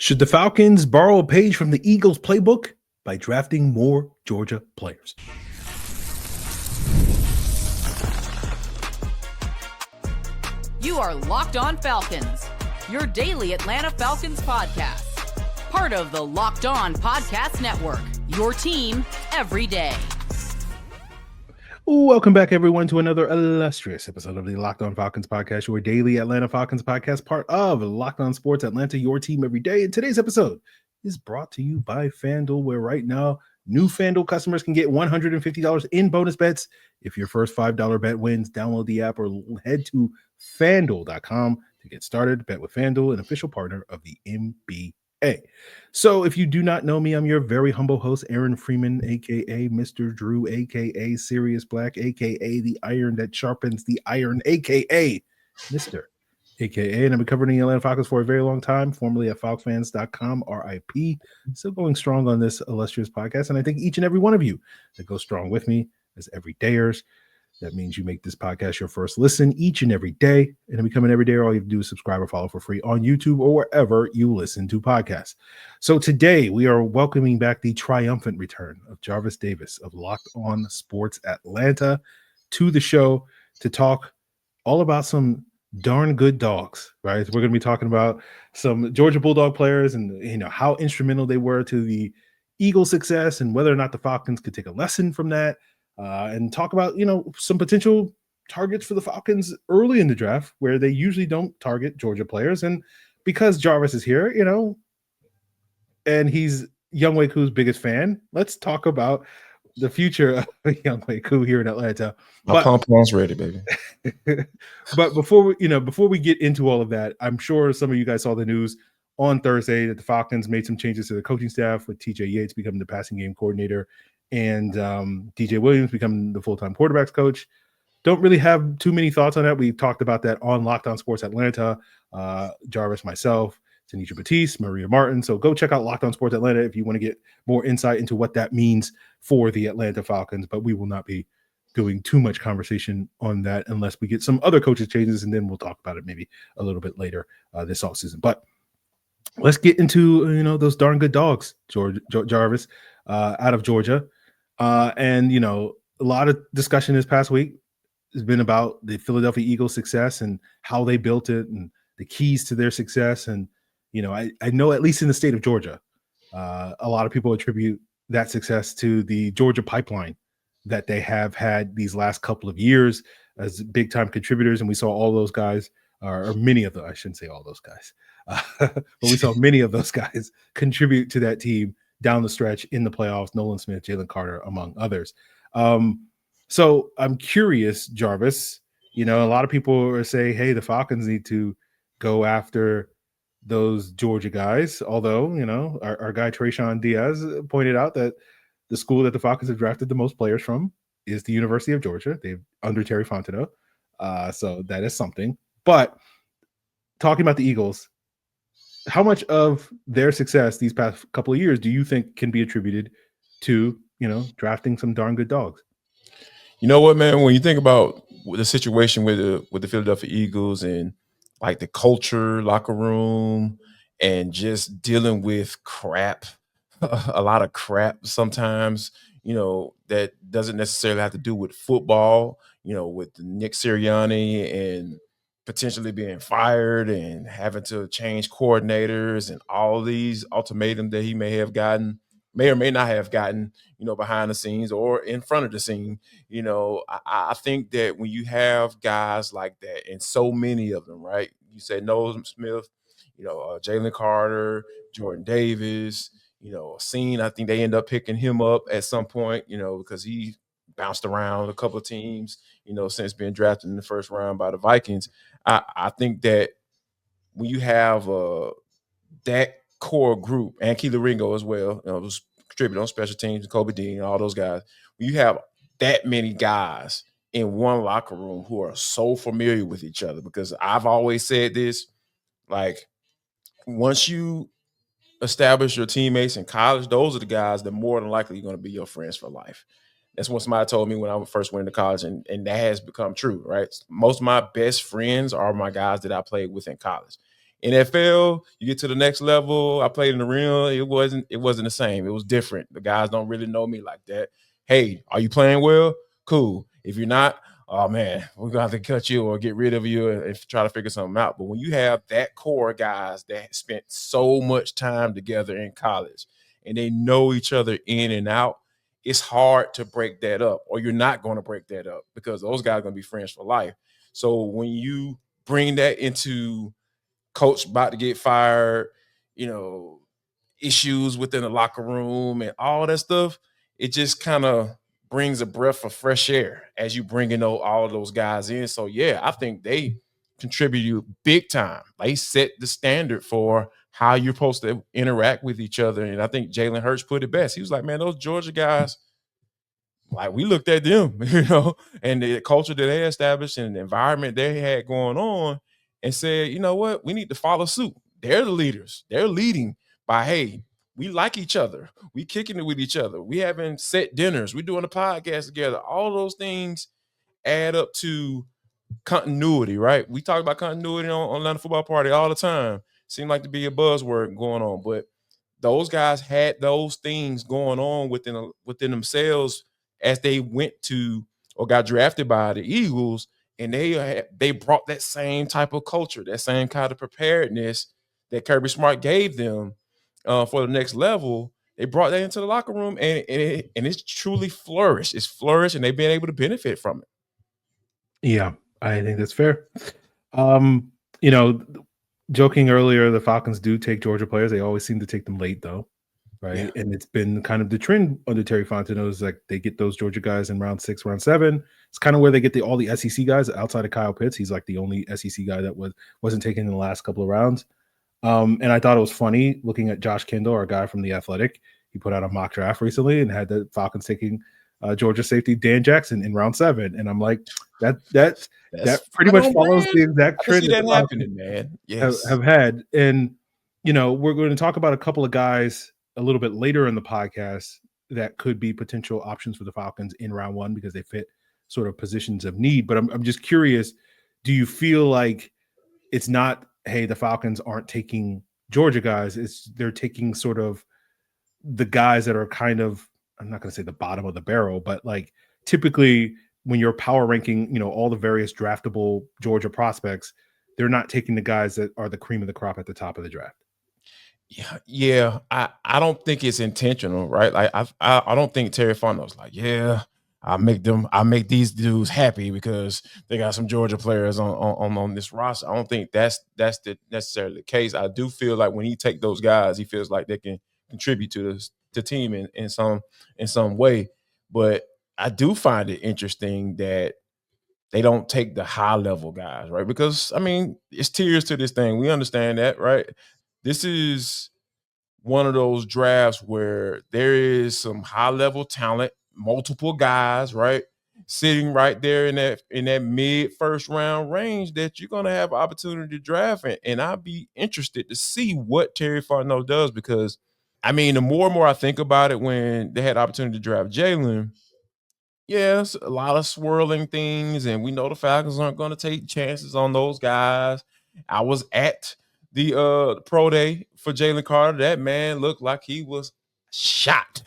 Should the Falcons borrow a page from the Eagles playbook by drafting more Georgia players? You are Locked On Falcons, your daily Atlanta Falcons podcast. Part of the Locked On Podcast Network, your team every day. Welcome back, everyone, to another illustrious episode of the Locked On Falcons podcast, your daily Atlanta Falcons podcast, part of Locked On Sports Atlanta, your team every day. And today's episode is brought to you by FanDuel, where right now, new FanDuel customers can get $150 in bonus bets if your first $5 bet wins. Download the app or head to FanDuel.com to get started. Bet with FanDuel, an official partner of the NBA. So if you do not know me, I'm your very humble host, Aaron Freeman, a.k.a. Mr. Drew, a.k.a. Sirius Black, a.k.a. the iron that sharpens the iron, a.k.a. Mr. a.k.a. And I've been covering the Atlanta Falcons for a very long time, formerly at FalcFans.com, RIP. Still going strong on this illustrious podcast, and I think each and every one of you that goes strong with me as everydayers. That means you make this podcast your first listen each and every day. And to become an everydayer, all you have to do is subscribe or follow for free on YouTube or wherever you listen to podcasts. So today we are welcoming back the triumphant return of Jarvis Davis of Locked On Sports Atlanta to the show to talk all about some darn good dogs, right? We're going to be talking about some Georgia Bulldog players and how instrumental they were to the Eagles' success and whether or not the Falcons could take a lesson from that. And talk about, some potential targets for the Falcons early in the draft where they usually don't target Georgia players. And because Jarvis is here, and he's Younghoe Koo's biggest fan, let's talk about the future of Younghoe Koo here in Atlanta. My pom-pom's ready, baby. But before we get into all of that, I'm sure some of you guys saw the news on Thursday that the Falcons made some changes to the coaching staff with TJ Yates becoming the passing game coordinator and DJ Williams becoming the full-time quarterbacks coach. Don't really have too many thoughts on that. We talked about that on Locked On Sports Atlanta, Jarvis, myself, Tanisha Batiste, Maria Martin. So go check out Locked On Sports Atlanta if you want to get more insight into what that means for the Atlanta Falcons. But we will not be doing too much conversation on that unless we get some other coaches changes, and then we'll talk about it maybe a little bit later this offseason. But let's get into those darn good dogs, Jarvis, out of Georgia. And a lot of discussion this past week has been about the Philadelphia Eagles' success and how they built it and the keys to their success. And, I know at least in the state of Georgia, a lot of people attribute that success to the Georgia pipeline that they have had these last couple of years as big time contributors. And we saw all those guys, or many of them, I shouldn't say all those guys, but we saw many of those guys contribute to that team down the stretch in the playoffs. Nolan Smith, Jalen Carter, among others. So I'm curious, Jarvis, a lot of people are saying, hey, the Falcons need to go after those Georgia guys. Although, our guy Trayshawn Diaz pointed out that the school that the Falcons have drafted the most players from is the University of Georgia. They've under Terry Fontenot. So that is something. But talking about the Eagles, how much of their success these past couple of years do you think can be attributed to, drafting some darn good dogs? You know what, man? When you think about the situation with the Philadelphia Eagles and like the culture, locker room, and just dealing with crap, a lot of crap sometimes, that doesn't necessarily have to do with football, with Nick Sirianni and potentially being fired and having to change coordinators and all these ultimatums that he may or may not have gotten, behind the scenes or in front of the scene. I think that when you have guys like that and so many of them, right? You say Nolan Smith, Jalen Carter, Jordan Davis, I think they end up picking him up at some point, because he bounced around a couple of teams, since being drafted in the first round by the Vikings. I think that when you have that core group and Keely Ringo as well, who's contributed on special teams, Kobe Dean, all those guys, when you have that many guys in one locker room who are so familiar with each other, because I've always said this, like, once you establish your teammates in college, those are the guys that more than likely are going to be your friends for life. That's what somebody told me when I first went into college, and that has become true, right? Most of my best friends are my guys that I played with in college. NFL, you get to the next level. I played in the arena. It wasn't the same. It was different. The guys don't really know me like that. Hey, are you playing well? Cool. If you're not, oh man, we're gonna have to cut you or get rid of you and try to figure something out. But when you have that core of guys that spent so much time together in college and they know each other in and out, it's hard to break that up, or you're not going to break that up because those guys are going to be friends for life. So when you bring that into coach about to get fired, issues within the locker room and all that stuff, it just kind of brings a breath of fresh air as you bring in all of those guys in. So yeah, I think they contribute big time. They set the standard for how you're supposed to interact with each other. And I think Jalen Hurts put it best. He was like, man, those Georgia guys, like we looked at them, and the culture that they established and the environment they had going on and said, you know what, we need to follow suit. They're the leaders. They're leading by, hey, we like each other. We kicking it with each other. We having set dinners. We doing a podcast together. All those things add up to continuity, right? We talk about continuity on Atlanta Football Party all the time. Seemed like to be a buzzword going on, but those guys had those things going on within themselves as they went to or got drafted by the Eagles, and they brought that same type of culture, that same kind of preparedness that Kirby Smart gave them for the next level. They brought that into the locker room, and it's truly flourished. It's flourished, and they've been able to benefit from it. Yeah, I think that's fair. You know, joking earlier, the Falcons do take Georgia players. They always seem to take them late, though, right? Yeah. And it's been kind of the trend under Terry Fontenot is like they get those Georgia guys in round 6, round 7. It's kind of where they get all the SEC guys outside of Kyle Pitts. He's like the only SEC guy that wasn't taken in the last couple of rounds. And I thought it was funny looking at Josh Kendall, our guy from The Athletic. He put out a mock draft recently and had the Falcons taking Georgia safety Dan Jackson in round 7, and I'm like, that pretty much follows the exact trend that happening, man. Yes, have had. And we're going to talk about a couple of guys a little bit later in the podcast that could be potential options for the Falcons in round 1 because they fit sort of positions of need. But I'm just curious, do you feel like it's not, hey, the Falcons aren't taking Georgia guys, they're taking sort of the guys that are kind of, I'm not going to say the bottom of the barrel, but like typically when you're power ranking, all the various draftable Georgia prospects, they're not taking the guys that are the cream of the crop at the top of the draft. Yeah. I don't think it's intentional, right? Like I don't think Terry Fontenot's like, yeah, I make these dudes happy because they got some Georgia players on this roster. I don't think that's necessarily the case. I do feel like when he take those guys, he feels like they can contribute to the team in some way. But I do find it interesting that they don't take the high level guys, right? Because I mean, it's tiers to this thing. We understand that, right? This is one of those drafts where there is some high level talent, multiple guys, right, sitting right there in that mid first round range that you're gonna have opportunity to draft. And I'd be interested to see what Terry Fontenot does, because I mean, the more and more I think about it, when they had the opportunity to draft Jalon, yes, a lot of swirling things, and we know the Falcons aren't going to take chances on those guys. I was at the pro day for Jalen Carter. That man looked like he was shot,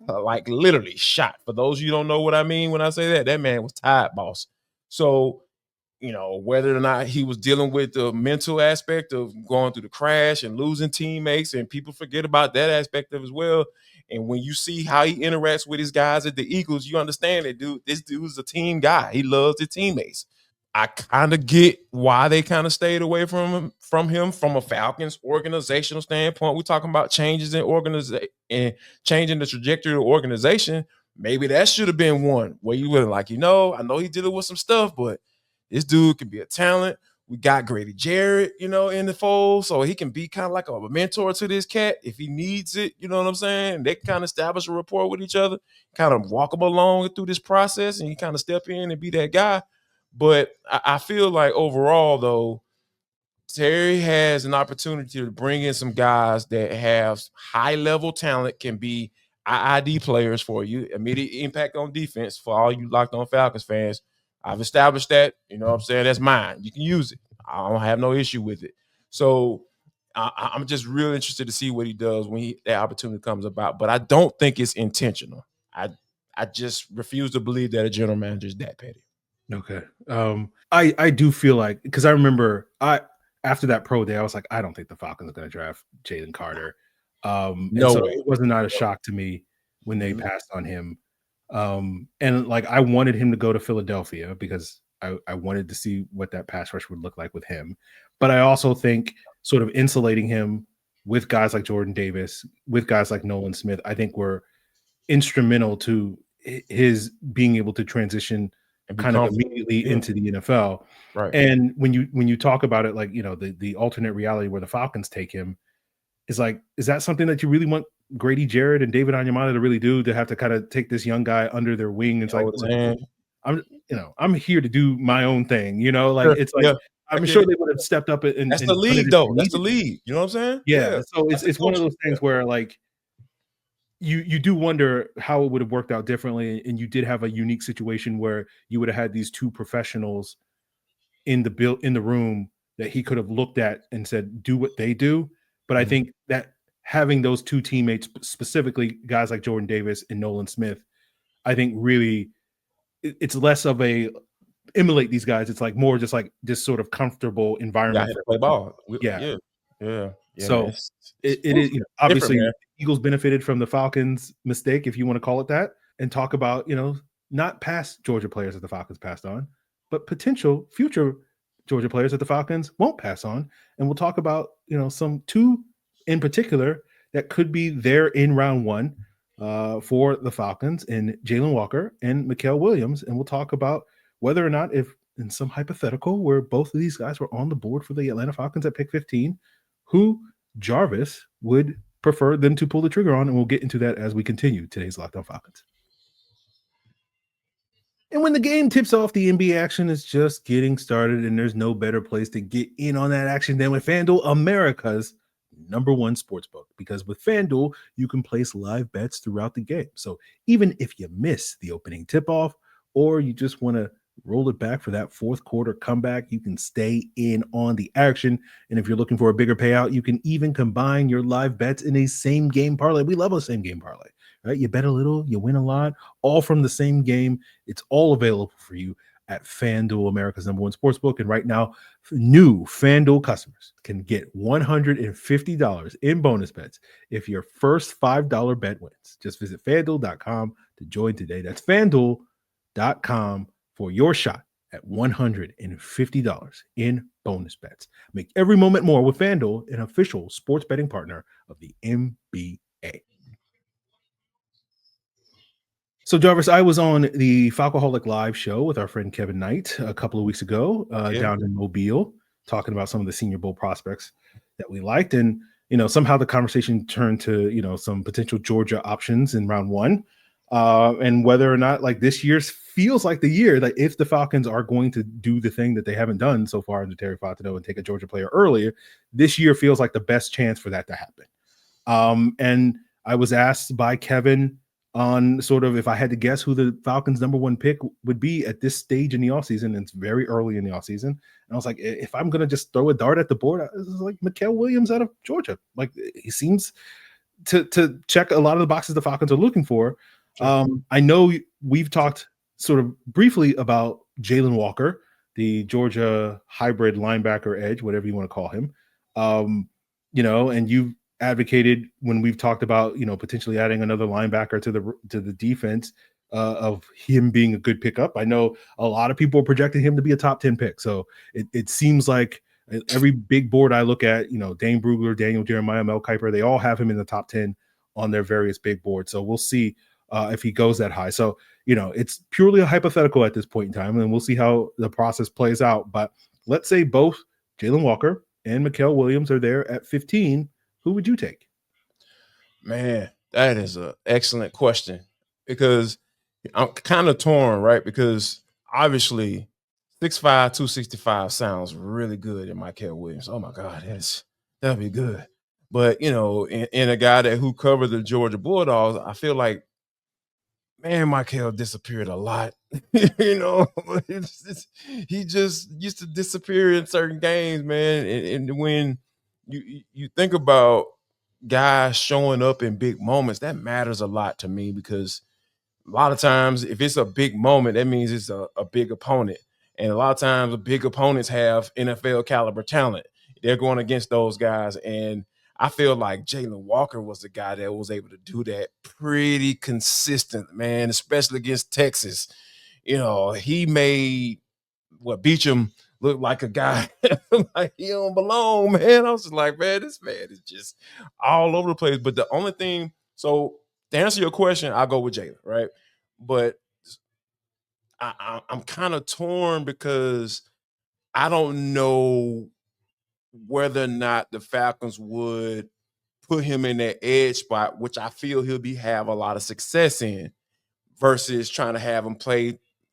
like literally shot. For those of you who don't know what I mean when I say that, that man was tired, boss. So, whether or not he was dealing with the mental aspect of going through the crash and losing teammates, and people forget about that aspect of as well. And when you see how he interacts with his guys at the Eagles, you understand that this dude's a team guy. He loves his teammates. I kind of get why they kind of stayed away from him from a Falcons organizational standpoint. We're talking about changes in organization and changing the trajectory of the organization. Maybe that should have been one where you were like, I know he's dealing with some stuff, but this dude can be a talent. We got Grady Jarrett, in the fold, so he can be kind of like a mentor to this cat if he needs it. You know what I'm saying? They can kind of establish a rapport with each other, kind of walk him along through this process, and you kind of step in and be that guy. But I feel like overall, though, Terry has an opportunity to bring in some guys that have high-level talent, can be IID players for you, immediate impact on defense for all you Locked On Falcons fans. I've established that, you know what I'm saying? That's mine. You can use it. I don't have no issue with it. So I'm just real interested to see what he does when that opportunity comes about. But I don't think it's intentional. I just refuse to believe that a general manager is that petty. Okay. I do feel like, because I remember after that pro day, I was like, I don't think the Falcons are going to draft Jalen Carter. And No so way. it was not a shock to me when they passed on him. And like, I wanted him to go to Philadelphia because I wanted to see what that pass rush would look like with him. But I also think sort of insulating him with guys like Jordan Davis, with guys like Nolan Smith, I think were instrumental to his being able to transition And be kind of comfortable. immediately Yeah. into the NFL. Right. And when you talk about it, like, you know, the alternate reality where the Falcons take him is like, is that something that you really want Grady Jarrett and David Onyemata to really do, to have to kind of take this young guy under their wing? It's like, I'm here to do my own thing, you know, like, it's like, Yeah. I'm sure they would have stepped up and That's the done it league, if though. they That's the needed to. league. You know what I'm saying? Yeah. So That's it's one of those things where, like, you do wonder how it would have worked out differently, and you did have a unique situation where you would have had these two professionals in the room that he could have looked at and said, do what they do. But I think that having those two teammates, specifically guys like Jordan Davis and Nolan Smith, I think really it's less of a emulate these guys. It's like more just like this sort of comfortable environment. Yeah, to play ball. Yeah. Yeah. So man. it is, you know, obviously man. Eagles benefited from the Falcons' mistake, if you want to call it that, and talk about, you know, not past Georgia players that the Falcons passed on, but potential future Georgia players that the Falcons won't pass on. And we'll talk about, you know, some two in particular that could be there in round one for the Falcons, in Jalon Walker and Mykel Williams. And we'll talk about whether or not, if in some hypothetical where both of these guys were on the board for the Atlanta Falcons at pick 15, who Jarvis would prefer them to pull the trigger on. And we'll get into that as we continue today's Locked On Falcons. And when the game tips off, the NBA action is just getting started, and there's no better place to get in on that action than with FanDuel, America's #1 sportsbook. Because with FanDuel, you can place live bets throughout the game. So even if you miss the opening tip-off, or you just want to roll it back for that fourth quarter comeback, you can stay in on the action. And if you're looking for a bigger payout, you can even combine your live bets in a same game parlay. We love a same game parlay, right? You bet a little, you win a lot, all from the same game. It's all available for you at FanDuel, America's #1 sportsbook. And right now, new FanDuel customers can get $150 in bonus bets if your first $5 bet wins. Just visit FanDuel.com to join today. That's FanDuel.com for your shot at $150 in bonus bets. Make every moment more with FanDuel, an official sports betting partner of the NBA. So, Jarvis, I was on the Falcoholic Live show with our friend Kevin Knight a couple of weeks ago down in Mobile, talking about some of the Senior Bowl prospects that we liked. And, you know, somehow the conversation turned to, you know, some potential Georgia options in round one, and whether or not, like, this year feels like the year that if the Falcons are going to do the thing that they haven't done so far under Terry Fontenot and take a Georgia player earlier, this year feels like the best chance for that to happen. And I was asked by Kevin on sort of if I had to guess who the Falcons' #1 pick would be at this stage in the offseason. It's very early in the offseason. And I was like, if I'm going to just throw a dart at the board, it's like Mykel Williams out of Georgia. Like, he seems to check a lot of the boxes the Falcons are looking for. I know we've talked sort of briefly about Jalon Walker, the Georgia hybrid linebacker edge, whatever you want to call him. You know, and you've advocated when we've talked about, you know, potentially adding another linebacker to the defense of him being a good pickup. I know a lot of people are projecting him to be a top 10 pick. So it seems like every big board I look at, you know, Dane Brugler, Daniel Jeremiah, Mel Kiper, they all have him in the top 10 on their various big boards. So we'll see if he goes that high. So, you know, it's purely a hypothetical at this point in time, and we'll see how the process plays out. But let's say both Jalon Walker and Mykel Williams are there at 15. Who would you take? Man, that is an excellent question, because I'm kind of torn, right? Because obviously 6'5", 265 sounds really good in Mykel Williams. Oh my God, that'd be good. But, you know, in a guy who covered the Georgia Bulldogs, I feel like man, Mykel disappeared a lot. He just used to disappear in certain games, man. And when you think about guys showing up in big moments, that matters a lot to me because a lot of times, if it's a big moment, that means it's a big opponent. And a lot of times, the big opponents have NFL caliber talent. They're going against those guys. And I feel like Jalen Walker was the guy that was able to do that pretty consistent, man, especially against Texas. He made Beecham look like a guy like he don't belong, man. I was just like, man, this man is just all over the place. But the only thing, so to answer your question, I'll go with Jalen, right? But I'm kind of torn because I don't know whether or not the Falcons would put him in that edge spot, which I feel have a lot of success in, versus trying to have him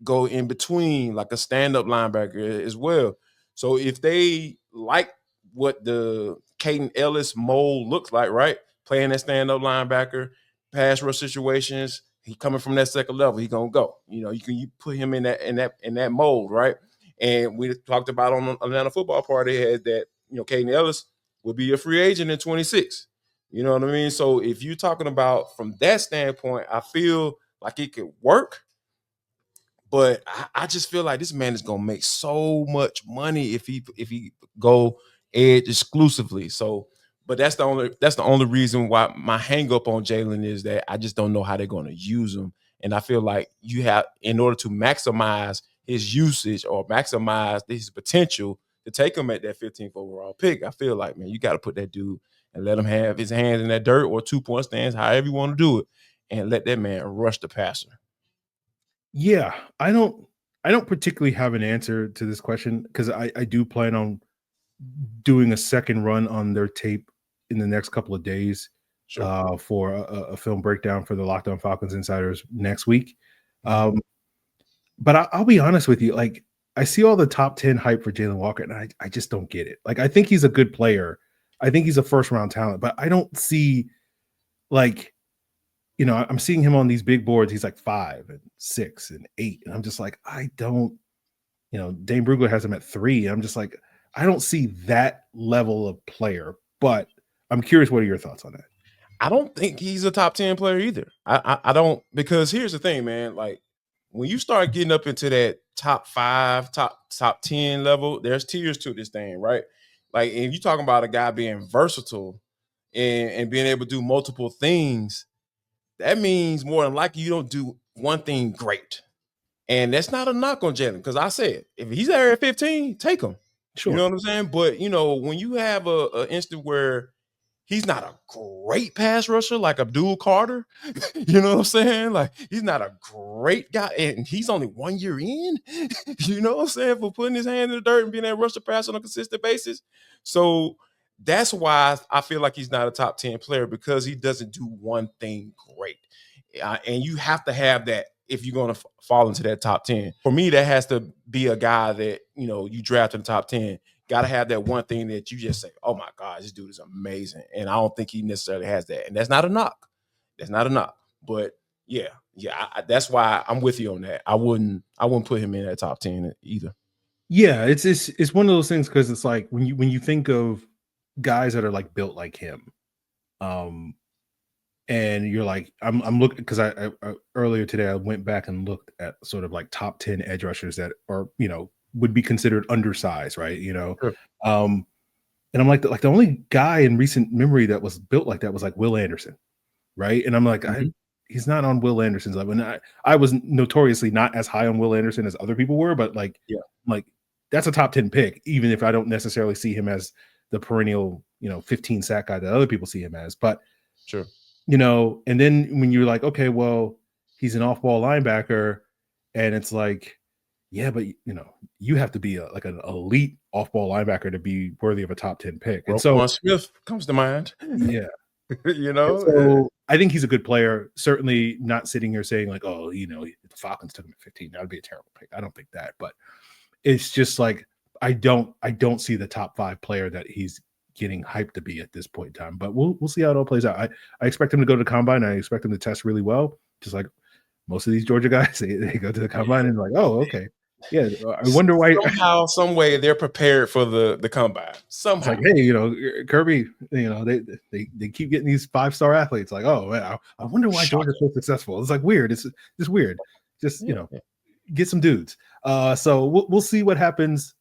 go in between like a stand-up linebacker as well. So if they like what the Caden Ellis mold looks like, right? Playing that stand-up linebacker, pass rush situations, he coming from that second level, he gonna go. You put him in that mold, right? And we talked about on the Atlanta Football Party had that, Caden Ellis will be a free agent in 26. You know what I mean? So if you're talking about from that standpoint, I feel like it could work. But I just feel like this man is gonna make so much money if he go edge exclusively. So, but that's the only reason why my hang up on Jalen is that I just don't know how they're gonna use him. And I feel like you have, in order to maximize his usage or maximize his potential to take him at that 15th overall pick, I feel like, man, you got to put that dude and let him have his hands in that dirt or 2-point stands, however you want to do it, and let that man rush the passer. Yeah, I don't particularly have an answer to this question because I do plan on doing a second run on their tape in the next couple of days. Sure. For a film breakdown for the Locked On Falcons Insiders next week. But I'll be honest with you, like I see all the top 10 hype for Jalen Walker, and I just don't get it. Like I think he's a good player. I think he's a first round talent, but I don't see like, I'm seeing him on these big boards. He's like 5 and 6 and 8. And I'm just like, I don't, Dane Brugler has him at 3. I'm just like, I don't see that level of player, but I'm curious. What are your thoughts on that? I don't think he's a top 10 player either. I don't, because here's the thing, man. Like when you start getting up into that top 5, top 10 level, there's tiers to this thing, right? Like if you're talking about a guy being versatile and being able to do multiple things, that means more than likely you don't do one thing great. And that's not a knock on Jalen, because I said, if he's there at 15, take him. Sure. You know what I'm saying? But, when you have a instant where he's not a great pass rusher like Abdul Carter, you know what I'm saying? Like, he's not a great guy, and he's only 1 year in, you know what I'm saying, for putting his hand in the dirt and being able to rush the pass on a consistent basis. So that's why I feel like he's not a top 10 player, because he doesn't do one thing great. And you have to have that if you're going to fall into that top 10. For me, that has to be a guy that, you draft in the top 10. Got to have that one thing that you just say, oh my God, this dude is amazing. And I don't think he necessarily has that. And that's not a knock. That's not a knock. But yeah, that's why I'm with you on that. I wouldn't put him in that top 10 either. Yeah, it's one of those things, because it's like when you think of guys that are like built like him, and you're like, I'm looking, because I earlier today I went back and looked at sort of like top 10 edge rushers that are, would be considered undersized, right? Sure. And I'm like the only guy in recent memory that was built like that was like Will Anderson, right? And I'm like, he's not on Will Anderson's level. And I was notoriously not as high on Will Anderson as other people were, but like, like that's a top 10 pick, even if I don't necessarily see him as the perennial, 15 sack guy that other people see him as. But sure. And then when you're like, okay, well, he's an off-ball linebacker, and it's like, yeah, but you have to be like an elite off-ball linebacker to be worthy of a top 10 pick. And so Smith comes to mind. Yeah. So I think he's a good player. Certainly not sitting here saying like, oh, the Falcons took him at 15. That would be a terrible pick. I don't think that, but it's just like, I don't see the top 5 player that he's getting hyped to be at this point in time, but we'll see how it all plays out. I expect him to go to the combine. I expect him to test really well, just like most of these Georgia guys, they go to the combine and like, oh, okay. Yeah. I wonder why. Somehow, some way they're prepared for the combine. Somehow. It's like, hey, Kirby, they keep getting these 5-star athletes. Like, oh, man, I wonder why Georgia's so successful. It's like weird. It's just weird. Just, get some dudes. So we'll see what happens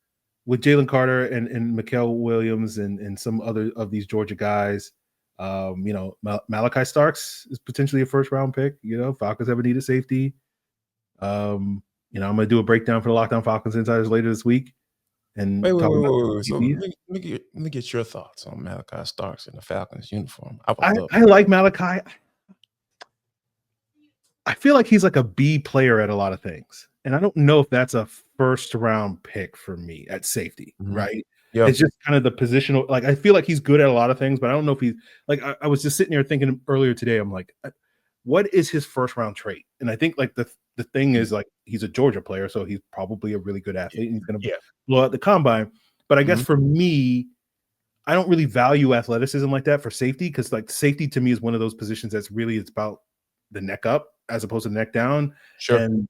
with Jalen Carter and Mykel Williams and some other of these Georgia guys. Malachi Starks is potentially a first-round pick. Falcons have a need of safety. I'm going to do a breakdown for the Locked On Falcons Insiders later this week. And wait. So let me get your thoughts on Malachi Starks in the Falcons uniform. I like Malachi. I feel like he's like a B player at a lot of things. And I don't know if that's a first-round pick for me at safety, right? Yeah. It's just kind of the positional. Like, I feel like he's good at a lot of things, but I don't know if he's like, I was just sitting here thinking earlier today, I'm like, what is his first-round trait? And I think like the thing is like, he's a Georgia player, so he's probably a really good athlete and he's going to blow out the combine. But I guess for me, I don't really value athleticism like that for safety, because like safety to me is one of those positions that's really, it's about the neck up as opposed to neck down. Sure. And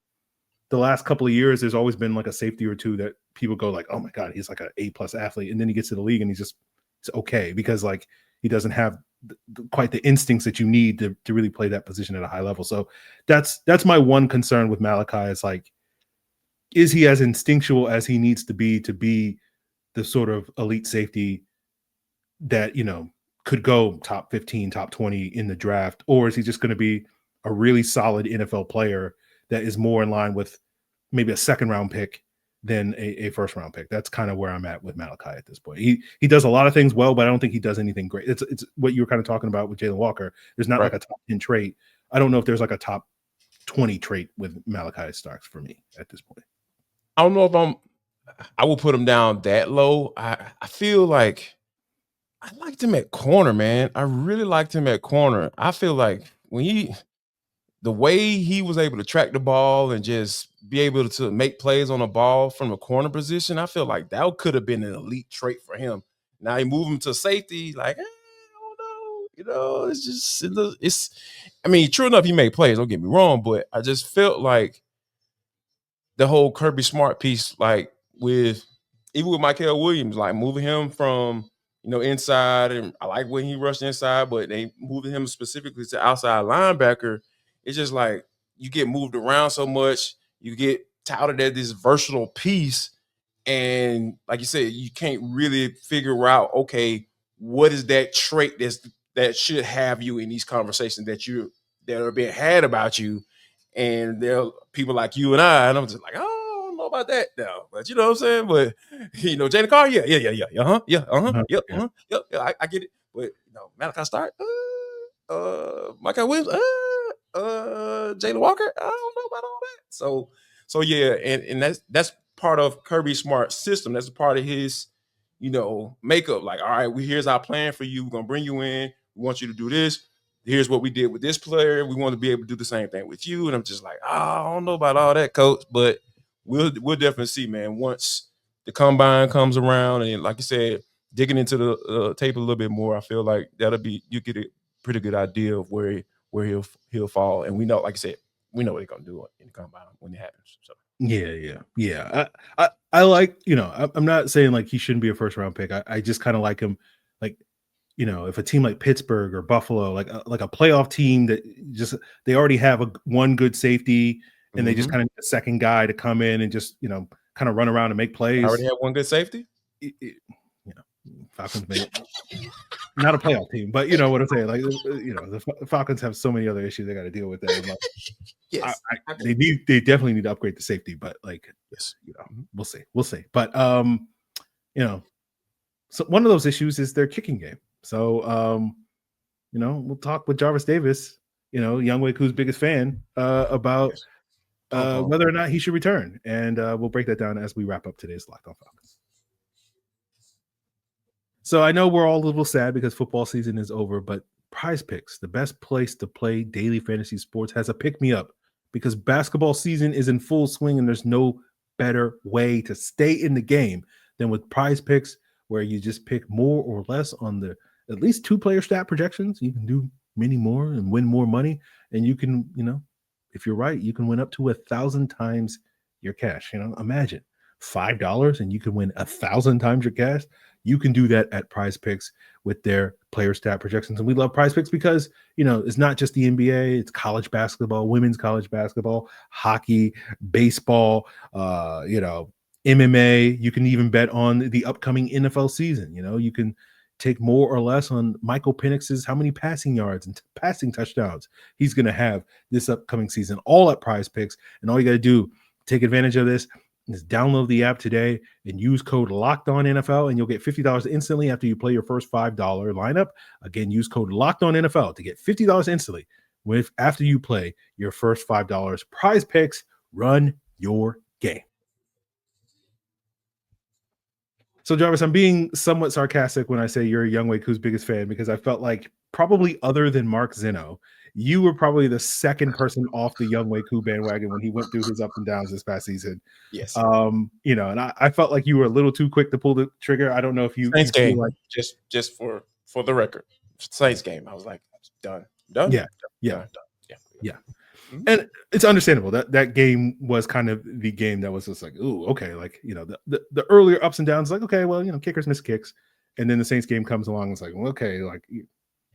the last couple of years, there's always been like a safety or two that people go like, oh my God, he's like an A+ athlete. And then he gets to the league and it's okay, because like he doesn't have quite the instincts that you need to really play that position at a high level. So that's my one concern with Malachi. Is like, is he as instinctual as he needs to be the sort of elite safety that, could go top 15, top 20 in the draft? Or is he just going to be a really solid NFL player that is more in line with maybe a second-round pick than a first-round pick? That's kind of where I'm at with Malachi at this point. He does a lot of things well, but I don't think he does anything great. It's what you were kind of talking about with Jalen Walker. There's not like a top 10 trait. I don't know if there's like a top 20 trait with Malachi Starks for me at this point. I don't know if I will put him down that low. I feel like I liked him at corner, man. I really liked him at corner. I feel like the way he was able to track the ball and just be able to make plays on the ball from a corner position, I feel like that could have been an elite trait for him. Now you move him to safety, like, I don't know, true enough, he made plays, don't get me wrong, but I just felt like the whole Kirby Smart piece, like even with Mykel Williams, like moving him from, inside, and I like when he rushed inside, but they moved him specifically to outside linebacker. It's just like you get moved around so much, you get touted as this versatile piece, and like you said, you can't really figure out, okay, what is that trait that should have you in these conversations that are being had about you, and there are people like you and I'm just like, oh, I don't know about that now, but you know what I'm saying? But Jalen Carr, I get it, but Malachi Stark, Mykel Williams, Jalen Walker, I don't know about all that. So yeah, and that's part of Kirby Smart's system. That's a part of his, makeup. Like, all right, here's our plan for you. We're gonna bring you in. We want you to do this. Here's what we did with this player. We want to be able to do the same thing with you. And I'm just like, I don't know about all that, coach. But we'll definitely see, man. Once the combine comes around, and like you said, digging into the tape a little bit more, I feel like you get a pretty good idea of where he'll fall. And we know, like I said, we know what they're gonna do in the combine when it happens. So yeah. I like, I'm not saying like he shouldn't be a first round pick. I just kind of like him, like, if a team like Pittsburgh or Buffalo, like a playoff team that they already have one good safety, and they just kind of need a second guy to come in and just kind of run around and make plays. I already have one good safety. Falcons made not a playoff team, but you know what I'm saying. Like, the Falcons have so many other issues they got to deal with. That like, yes, they definitely need to upgrade the safety. But like, yes, we'll see. But so one of those issues is their kicking game. So we'll talk with Jarvis Davis, Younghoe Koo's biggest fan, about whether or not he should return, and we'll break that down as we wrap up today's Locked On Falcons. So I know we're all a little sad because football season is over, but PrizePicks, the best place to play daily fantasy sports, has a pick-me-up because basketball season is in full swing and there's no better way to stay in the game than with PrizePicks, where you just pick more or less on the at least 2-player stat projections. You can do many more and win more money, and you can, if you're right, you can win up to 1,000 times your cash. Imagine $5 and you can win 1,000 times your cash. You can do that at PrizePicks with their player stat projections. And we love PrizePicks because, it's not just the NBA, it's college basketball, women's college basketball, hockey, baseball, MMA. You can even bet on the upcoming NFL season. You can take more or less on Mykel Penix's how many passing yards and passing touchdowns he's going to have this upcoming season, all at PrizePicks. And all you got to do, take advantage of this, is download the app today and use code LOCKEDONNFL, and you'll get $50 instantly after you play your first $5 lineup. Again, use code LOCKEDONNFL to get $50 instantly after you play your first $5. PrizePicks, run your game. So, Jarvis, I'm being somewhat sarcastic when I say you're Younghoe Koo's biggest fan, because I felt like probably other than Mark Zeno, you were probably the second person off the Younghoe Koo bandwagon when he went through his ups and downs this past season. Yes. And I felt like you were a little too quick to pull the trigger. I don't know if you Saints game, feel like just for the record, Saints game. I was like, done. Yeah. Mm-hmm. And it's understandable that game was kind of the game that was just like, ooh, okay, like, the earlier ups and downs, like, okay, well, kickers miss kicks, and then the Saints game comes along, it's like, well, okay, like,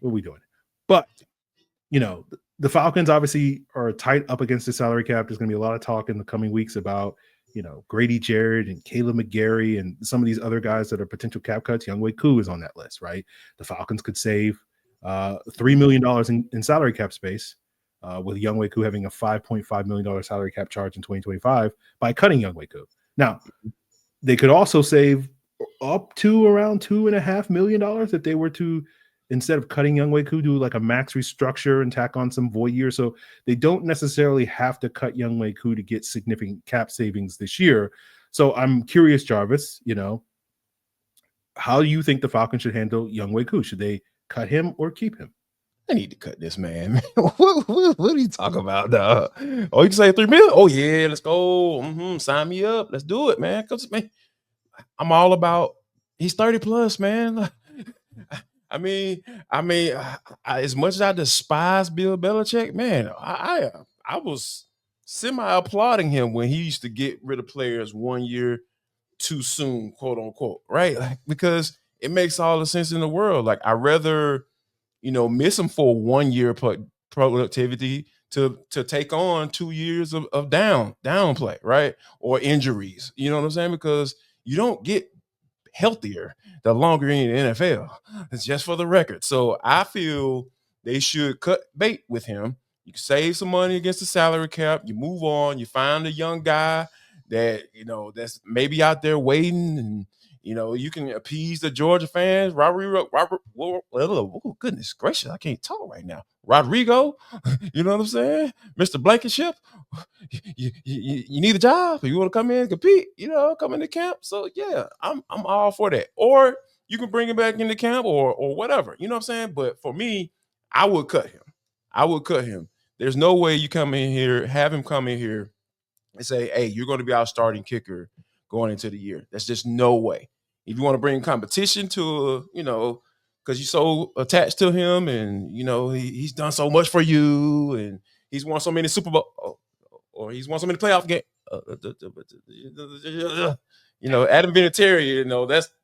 what are we doing? But the Falcons obviously are tight up against the salary cap. There's going to be a lot of talk in the coming weeks about Grady Jarrett and Kaleb McGary and some of these other guys that are potential cap cuts. Younghoe Koo is on that list, right? The Falcons could save $3 million in salary cap space, with Younghoe Koo having a $5.5 million salary cap charge in 2025 by cutting Younghoe Koo. Now, they could also save up to around $2.5 million if they were to, instead of cutting Younghoe Koo, do like a max restructure and tack on some void years. So they don't necessarily have to cut Younghoe Koo to get significant cap savings this year. So I'm curious, Jarvis, how do you think the Falcons should handle Younghoe Koo? Should they cut him or keep him? I need to cut this man. What are you talking about, dog? Oh, you can say $3 million? Oh yeah, let's go. Sign me up. Let's do it, man. Cause man, I'm all about. He's 30 plus, man. I mean, as much as I despise Bill Belichick, man, I was semi applauding him when he used to get rid of players 1 year too soon, quote unquote, right? Like, because it makes all the sense in the world. Like, I rather, miss him for 1 year productivity to take on 2 years of down play, right? Or injuries. You know what I'm saying? Because you don't get healthier the longer you're in the NFL. It's just for the record. So I feel they should cut bait with him. You can save some money against the salary cap. You move on. You find a young guy that, that's maybe out there waiting, and, you can appease the Georgia fans. Oh, goodness gracious, I can't talk right now. Rodrigo, you know what I'm saying? Mr. Blankenship, you need a job. You want to come in and compete, come into camp. So yeah, I'm all for that. Or you can bring him back into camp or whatever. You know what I'm saying? But for me, I would cut him. There's no way you come in here, have him come in here and say, hey, you're going to be our starting kicker going into the year. That's just no way. If you want to bring competition to, because you're so attached to him, and, he's done so much for you, and he's won so many Super Bowl, or he's won so many playoff games. Adam Vinatieri,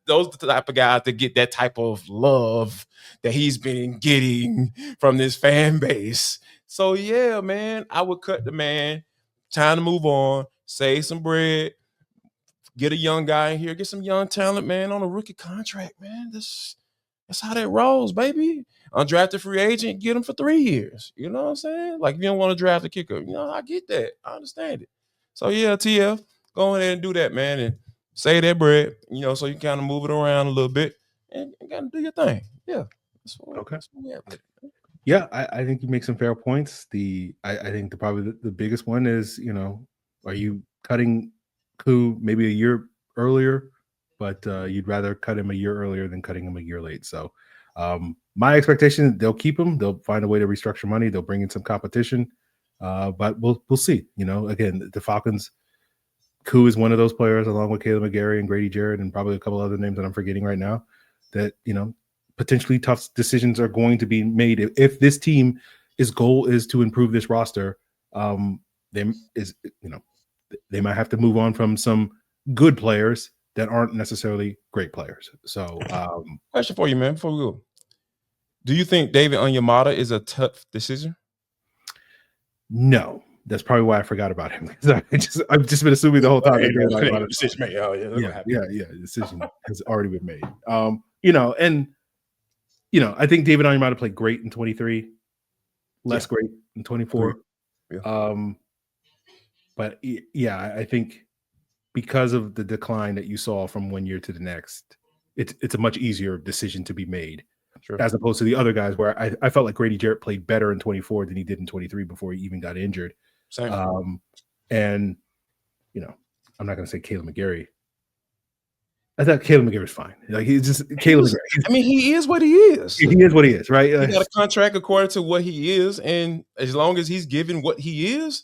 those are the type of guys that get that type of love that he's been getting from this fan base. So yeah, man, I would cut the man. Time to move on, save some bread, get a young guy in here, get some young talent, man, on a rookie contract, man. That's how that rolls, baby. Undrafted free agent, get him for 3 years. You know what I'm saying? Like, if you don't want to draft a kicker, I get that. I understand it. So yeah, TF, go ahead and do that, man, and save that bread, so you kind of move it around a little bit and kind of do your thing. Yeah. Okay. Yeah, I think you make some fair points. I think probably the biggest one is, are you cutting Koo maybe a year earlier, but you'd rather cut him a year earlier than cutting him a year late. So my expectation, they'll keep him. They'll find a way to restructure money. They'll bring in some competition, but we'll see. Again, the Falcons, Koo is one of those players, along with Kaleb McGary and Grady Jarrett and probably a couple other names that I'm forgetting right now, that, potentially tough decisions are going to be made if this team's goal is to improve this roster. they might have to move on from some good players that aren't necessarily great players. So, question for you, man, before we go. Do you think David Onyemata is a tough decision? No, that's probably why I forgot about him. I've just been assuming the whole time. Decision made. Oh, yeah. The decision has already been made. I think David Onyemata played great in 23, less great in 24. Yeah. But yeah, I think because of the decline that you saw from one year to the next, it's a much easier decision to be made. Sure. As opposed to the other guys where I felt like Grady Jarrett played better in 24 than he did in 23 before he even got injured. Same. And, I'm not going to say Kaleb McGary. I thought Kaleb McGary was fine. Like, he's just Kaleb McGary. I mean, he is what he is. He is what he is, right? He got a contract according to what he is. And as long as he's given what he is,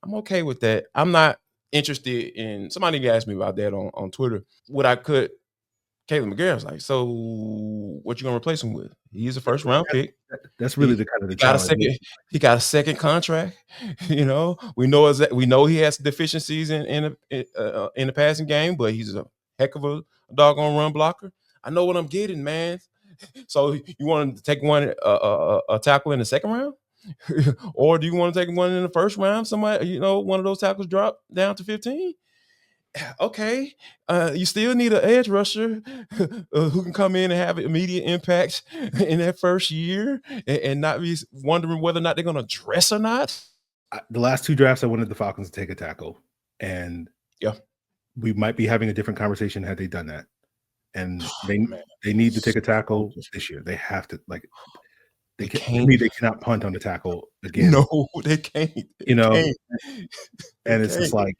I'm okay with that. I'm not interested in – somebody asked me about that on Twitter. Would I cut – Kaleb McGary was like, so what you gonna replace him with? He's a first round pick. That's really the kind of the challenge. He got a second contract. We know he has deficiencies in the passing game, but he's a heck of a doggone run blocker. I know what I'm getting, man. So you want to take one a tackle in the second round, or do you want to take one in the first round? Somebody, one of those tackles drop down to 15. Okay, you still need an edge rusher who can come in and have immediate impact in that first year and not be wondering whether or not they're going to dress or not. The last two drafts, I wanted the Falcons to take a tackle, and we might be having a different conversation had they done that. And they need to take a tackle this year. They have to they cannot punt on the tackle again. No, they can't. And it's just like.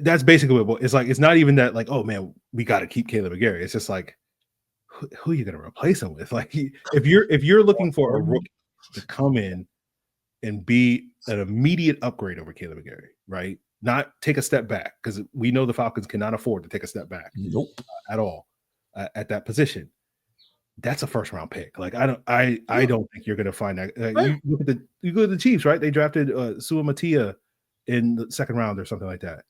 That's basically what it's like. It's not even that like, oh man, we got to keep Kaleb McGary. It's just like, who are you going to replace him with? Like, if you're looking for a rookie to come in and be an immediate upgrade over Kaleb McGary, right? Not take a step back, because we know the Falcons cannot afford to take a step back. Nope, at all at that position. That's a first round pick. Like I don't think you're going to find that. You go to the Chiefs, right? They drafted Sua Matia in the second round or something like that.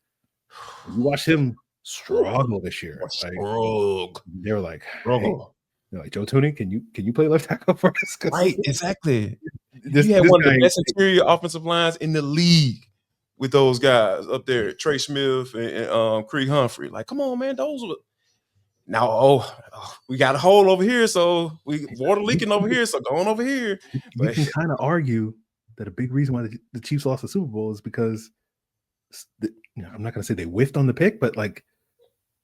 You watch him struggle this year. They were like, hey, they're like, Joe Tooney, can you play left tackle for us? Right, exactly. You had one of the best interior offensive lines in the league with those guys up there, Trey Smith and Creed Humphrey. Like, come on, man, those were. Now, we got a hole over here, so we water leaking over here, so going over here. But you can kind of argue that a big reason why the Chiefs lost the Super Bowl is because I'm not going to say they whiffed on the pick, but like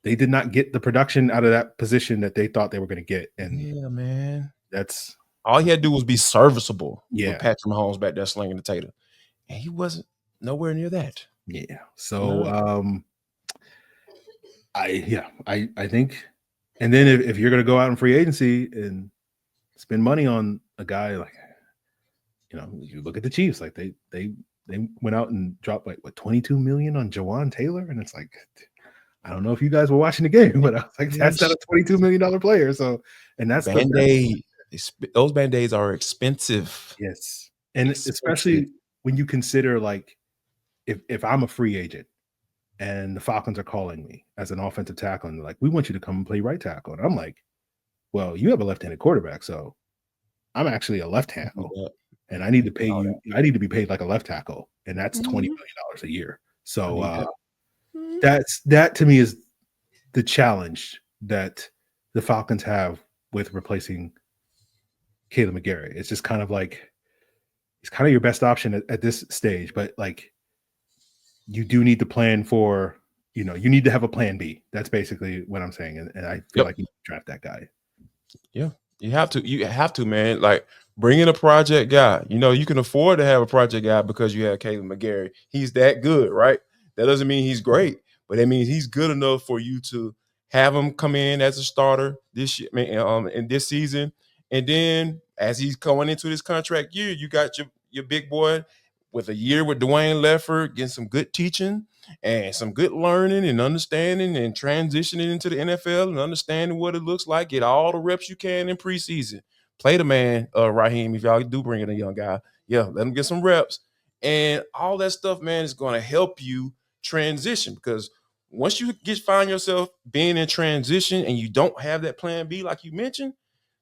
they did not get the production out of that position that they thought they were going to get. And yeah, man, that's all he had to do was be serviceable. Yeah, with Patrick Mahomes back there slinging the tater, and he wasn't nowhere near that. Yeah. So, I think, and then if you're going to go out in free agency and spend money on a guy like, you look at the Chiefs, like they went out and dropped like $22 million on Jawan Taylor, and it's like, I don't know if you guys were watching the game, but I was like, that's not a $22 million player. So, and that's Band-Aid. Those Band-Aids are expensive. Yes, and especially when you consider like if I'm a free agent and the Falcons are calling me as an offensive tackle and they're like, we want you to come and play right tackle, and I'm like, well, you have a left-handed quarterback, so I'm actually a left tackle. And I need to pay you. I need to be paid like a left tackle, and that's $20 million a year. So that to me is the challenge that the Falcons have with replacing Kaleb McGary. It's just kind of like it's kind of your best option at this stage, but like you do need to plan for. You need to have a plan B. That's basically what I'm saying, and I feel like you draft that guy. Yeah, you have to. You have to, man. Like. Bring in a project guy. You can afford to have a project guy because you have Kaleb McGary. He's that good, right? That doesn't mean he's great, but that means he's good enough for you to have him come in as a starter this year, in this season. And then as he's going into this contract year, you got your big boy with a year with Dwayne Leffert, getting some good teaching and some good learning and understanding and transitioning into the NFL and understanding what it looks like. Get all the reps you can in preseason. Play the man, Raheem, if y'all do bring in a young guy. Yeah, let him get some reps. And all that stuff, man, is going to help you transition, because once you find yourself being in transition and you don't have that plan B, like you mentioned,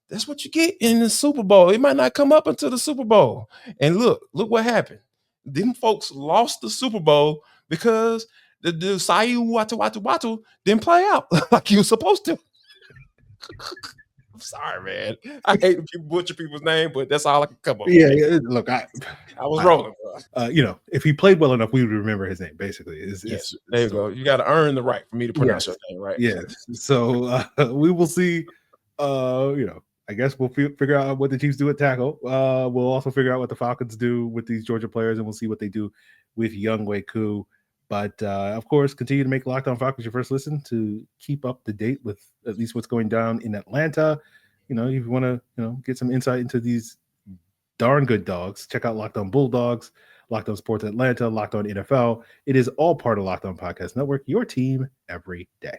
that's what you get in the Super Bowl. It might not come up until the Super Bowl. And look what happened. Them folks lost the Super Bowl because the Sayu Watu didn't play out like you were supposed to. I'm sorry, man. I hate when people butcher people's name, but that's all I can come up with. Yeah, look, I was rolling, bro. If he played well enough, we would remember his name, basically. Yes, there you go. You got to earn the right for me to pronounce your name, right? Yes. So we will see. I guess we'll figure out what the Chiefs do at tackle. We'll also figure out what the Falcons do with these Georgia players, and we'll see what they do with Younghoe Koo. But of course, continue to make Locked On Falcons your first listen to keep up to date with at least what's going down in Atlanta. If you want to, get some insight into these darn good dogs, check out Locked On Bulldogs, Locked On Sports Atlanta, Locked On NFL. It is all part of Locked On Podcast Network, your team every day.